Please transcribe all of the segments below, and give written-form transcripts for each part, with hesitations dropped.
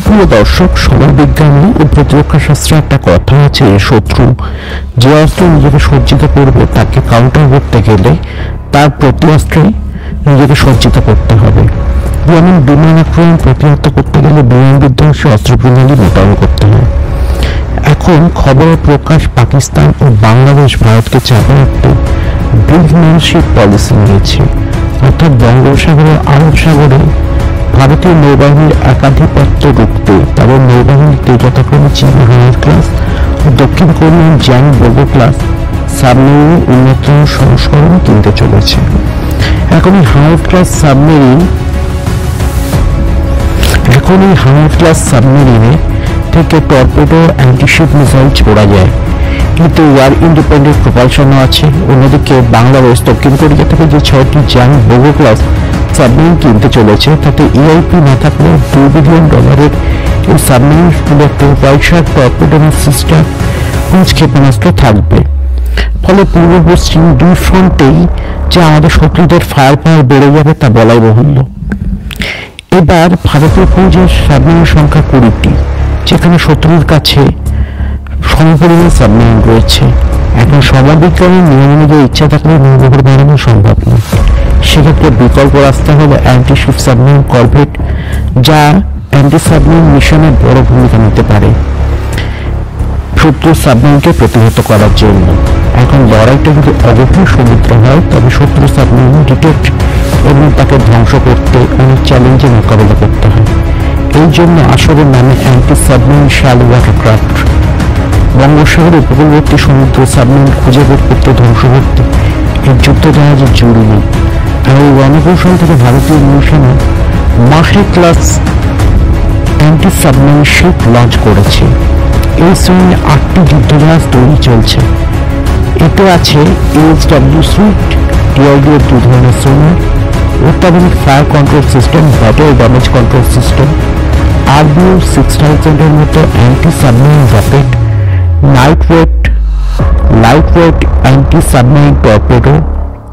প্রিয় দর্শক, সমাজবিজ্ঞানী ও প্রতিরক্ষা শাস্ত্রে একটা কথা আছে, শত্রু যে অস্ত্র নিজেকে সজ্জিত করবে তাকে কাউন্টার করতে গেলে তার প্রতি অস্ত্রে নিজেকে সজ্জিত করতে হবে। যেমন বিমান আক্রমণ প্রতিহত করতে গেলে বিমান বিধ্বংসী অস্ত্র প্রণালী মোতায়েন করতে হয়। এখন খবরের প্রকাশ পাকিস্তান ও বাংলাদেশ ভারতকে চাপে রাখতে ব্রিফম্যানশিপ পলিসি নিয়েছে, অর্থাৎ বঙ্গোপসাগরের আরব সাগরে ভারতীয় নৌবাহিনীর একাধিপত্য রুখতে তাদের নৌবাহিনীতে যথাক্রমে চীন হায়ার ক্লাস ও দক্ষিণ কোরিয়ান জ্যাং বোগো ক্লাস সাবমেরিন উন্নত সংস্করণ কিনতে চলেছে। এখন এই হায়ার ক্লাস সাবমেরিনে থেকে টর্পেডো অ্যান্টিশিপ মিসাইল ছোড়া যায়, কিন্তু এয়ার ইন্ডিপেন্ডেন্ট প্রপালশনও আছে। অন্যদিকে বাংলাদেশ দক্ষিণ কোরিয়া থেকে যে 6টি জ্যাং বোগো ক্লাস সাবমেরিন কিনতে চলেছে তাতে ইআইপি না থাকলে $2 বিলিয়ন এই সাবমেরিনগুলোতে ওয়াইশার্ক টর্পেডো সিস্টেম ক্রুজ ক্ষেপণাস্ত্র থাকবে। ফলে পূর্ব পশ্চিম দুই ফ্রন্টেই যে আমাদের শত্রুদের ফায়ার পাওয়ার বেড়ে যাবে তা বলাই বাহুল্য। এবার ভারতীয় ফৌজের সাবমেরিন সংখ্যা 20টি, যেখানে শত্রুর কাছে সমপরিমাণ সাবমেরিন রয়েছে। এখন সমাজবিজ্ঞানের নিয়ম অনুযায়ী ইচ্ছা থাকলে নৌবহর বাড়ানো সম্ভব নয়। সেক্ষেত্রে বিকল্প রাস্তা হলো অ্যান্টিশিপ সাবমেরিন করভেট, যা অ্যান্টি সাবমেরিন মিশনে বড় ভূমিকা নিতে পারে শত্রুর সাবমেরিনকে প্রতিহত করার জন্য। এখন লড়াইটা যদি অগভীর সমুদ্র হয় তবে শত্রু সাবমেরিন ডিটেক্ট এবং তাকে ধ্বংস করতে অনেক চ্যালেঞ্জের মোকাবেলা করতে হয়। এই জন্য আসলের নামে অ্যান্টি সাবমেরিন শ্যালো ওয়াটারক্রাফট। বঙ্গোপসাগরের উপকূলবর্তী সমুদ্র সাবমেরিন খুঁজে বের করতে, ধ্বংস করতে এই যুদ্ধ জাহাজের জরুরি নেই। আর এই রণকৌশল থেকে ভারতীয় নৌসেনা Mahe class anti submarine ship launch করেছে। এই শ্রেণীর 8টি যুদ্ধজাহাজ তৈরি চলছে। এতে আছে ASW সুইট, DRDO 2 ধরনের সোনার, অত্যাধুনিক fire control system, battery damage control system, RBU 6000 এর মতো anti submarine rocket, lightweight anti submarine torpedo,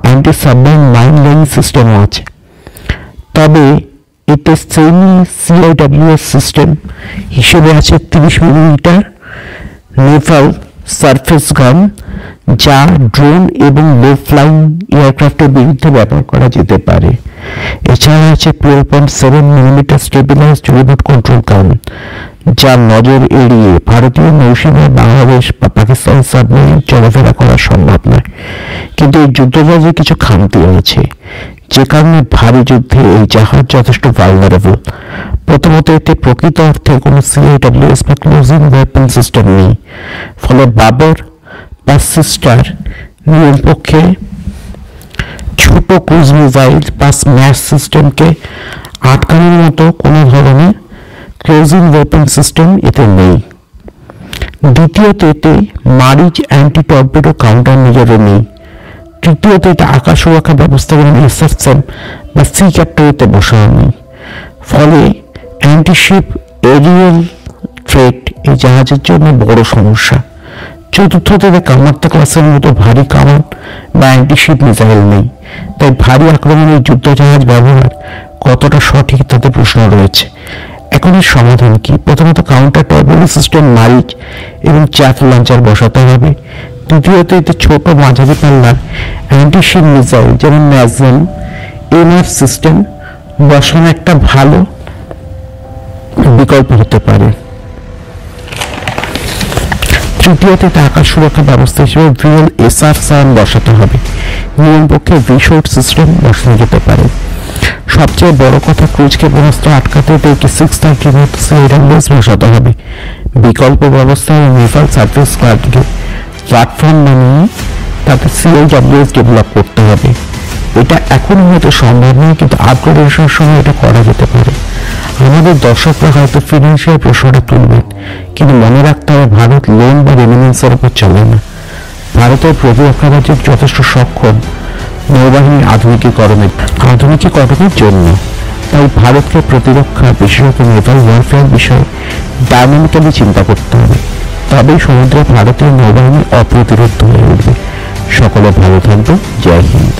anti submarine mine laying সিস্টেমও আছে। তবে এতে সেমি CIWS সিস্টেম হিসেবে আছে 30 মিলিমিটার নেভাল সারফেস গান, যা ড্রোন এবং লো ফ্লাইং এয়ারক্রাফটের বিরুদ্ধে ব্যবহার করা যেতে পারে। এছাড়া আছে 12.7 মিলিমিটার স্টেবিলাইজড রিমোট কন্ট্রোল গান, যা নজর এড়িয়ে ভারতীয় নৌসেনা, বাংলাদেশ বা পাকিস্তান সাবমেরিন চলাফেরা করা সম্ভব নয়। কিন্তু এই যুদ্ধজাহাজে কিছু খামতি আছে, যে কারণে ভারী যুদ্ধে এই জাহাজ যথেষ্ট ভালনারেবল। প্রথমত, এতে প্রকৃত অর্থে কোনো CIWS বা ক্লোজিং ওয়েপন সিস্টেম নেই। ফলে বাবর বা সিস্টার নিয়ম পক্ষে ছোট ক্রুজ মিসাইল বা স্ম্যাশ সিস্টেমকে আটকানোর মতো কোনো ধরনের ক্লোজিং ওয়েপন সিস্টেম এতে নেই। দ্বিতীয়ত, এতে মারিচ অ্যান্টি টর্পেডো কাউন্টার মেজারও নেই। তৃতীয়ত, এটা আকাশ সুরক্ষা ব্যবস্থা এবং SFM বা সি ক্যাপ্টরেতে বসানো নেই। ফলে অ্যান্টিশিপ এরিয়াল থ্রেট এই জাহাজের জন্য বড় সমস্যা। চতুর্থত, কামার্তা ক্লাসের মতো ভারী কামান বা অ্যান্টিশিপ মিসাইল নেই। তাই ভারী আক্রমণের যুদ্ধজাহাজ ব্যবহার কতটা সঠিক তাতে প্রশ্ন রয়েছে। এখন এর সমাধান কি? প্রথমত, কাউন্টার টর্পেডো সিস্টেম মারিচ এবং চ্যাফ লঞ্চার বসাতে হবে। দ্বিতীয়ত, এতে ছোট মাঝারি পাল্লার অ্যান্টিশিপ মিসাইল যেমন ম্যাজেল MF সিস্টেম বসানো একটা ভালো বিকল্প হতে পারে। তৃতীয়ত, আকাশ সুরক্ষা ব্যবস্থা হিসেবে VLSR-7 বসাতে হবে। নিয়ম পক্ষে V-SHORT সিস্টেম বসানো যেতে পারে। সবচেয়ে বড় কথা, ক্রুজ ক্ষেপণাস্ত্র আটকাতে একটি 630 মতো CIWS বসাতে হবে। বিকল্প ব্যবস্থা ও নেভাল সার্ফেস গার্ডকে প্ল্যাটফর্ম বানিয়ে তাতে CIWS ডেভেলপ করতে হবে। এটা এখনো হয়তো সম্ভব নয়, কিন্তু আপগ্রেডেশনের সময় এটা করা যেতে পারে। আমাদের দর্শকরা হয়তো ফিনান্সিয়াল প্রশ্নটা তুলবেন, কিন্তু মনে রাখতে হবে ভারত লোন বা রেমিনেন্সের উপর চলে না। ভারতের প্রতিরক্ষা বাজেট যথেষ্ট সক্ষম নৌবাহিনীর আধুনিকীকরণের জন্য। তাই ভারতকে প্রতিরক্ষা, বিশেষত নেভাল ওয়ারফেয়ার বিষয়ে ডাইনামিক্যালি চিন্তা করতে হবে। তবেই সমুদ্রে ভারতীয় নৌবাহিনী অপ্রতিরোধ হয়ে উঠবে। সকলে ভালো থাকবে। জয় হিন্দ।